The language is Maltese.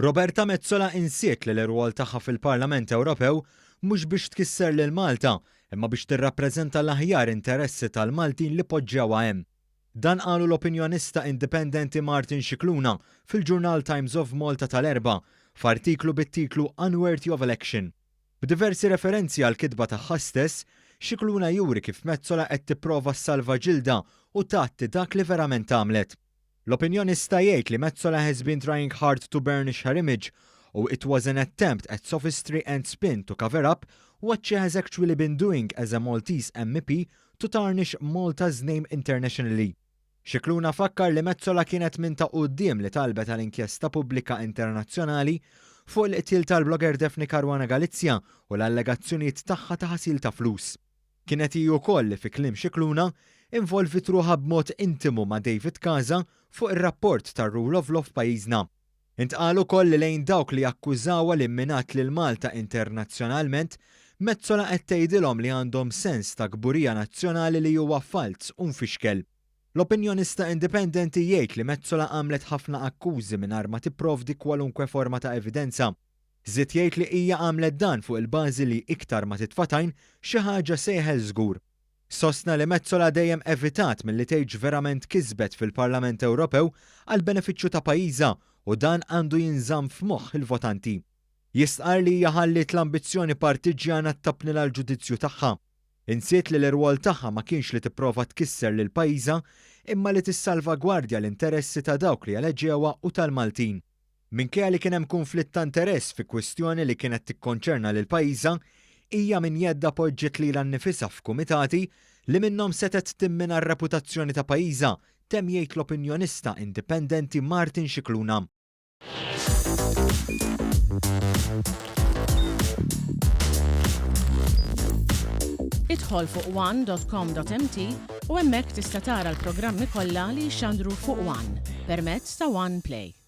Roberta Metsola insiet li l-irwol tagħha fil-Parlament Ewropew mhux biex tkisser lil Malta, imma biex tirrappreżenta l-aħjar interessi tal-Maltin li poġġewha hemm. Dan qalu l-opinjonista indipendenti Martin Scicluna fil-ġurnal Times of Malta tal-Erba' f'artiklu bit-titlu Unworthy of Election. B'diversi referenzi għal kitba tagħha stess, Scicluna juri kif Metsola qed tipprova ssalva ġilda u tagħti dak li verament għamlet. L-opinjonista jgħid li Metsola has been trying hard to burnish her image or it was an attempt at sophistry and spin to cover up what she has actually been doing as a Maltese MEP to tarnish Malta's name internationally. Scicluna fakkar li Metsola kienet minn ta' quddiem li talbet għall-inkjesta pubblika internazzjonali fuq il-qtil tal-blogger Daphne Caruana Galizia u l-allegazzjonijiet tagħha ta' ħasil ta' flus. Kienet hi wkoll li fi kliem Scicluna involvit ruħha b'mod intimu ma' David Casa fuq ir-rapport tar-Rule of Law f'pajjiżna. Intqal ukoll li lejn dawk li jakkużawha li mminat lil Malta internazzjonalment, Metsola qed tgħidilhom li għandhom sens ta' kburija nazzjonali li huwa falz u nfixkel. L-opinjonista indipendenti jgħid li Metsola għamlet ħafna akkużi mingħajr ma tipprovdi kwalunkwe forma ta' evidenza. Żied jgħid li hija għamlet dan fuq il-bażi li iktar ma titfatajn xi ħaġa sejħel żgur. Sostna li Metsola dejjem evitat milli tgħid verament kisbet fil-Parlament Ewropew għal benefiċċju ta' pajjiżha u dan għandu jinżamm f'moħħ il-votanti. Jistqar li hija ħallit l-ambizzjoni partiġjana tabni l-ġudizzju tagħha. Insiet li l-irwol tagħha ma kienx li tipprova tkisser lil pajjiżha imma li tissalvagwardja l-interessi ta' dawk li eleġewha u tal-Maltin. Minkejja li kien hemm konflitt ta' interess fi kwistjoni li kienet tikkonċerna lil pajjiżha, hija min jedda poġġiet lilha nnifisha f'kumitati li minnhom setet timmina r-reputazzjoni ta' pajjiżha, temm jgħid l-opinjonista indipendenti Martin Scicluna. Idħol fuq one.com.mt u hemmhekk tista' tara l-programmi kollha li jxandru fuq One permezz ta' One Play.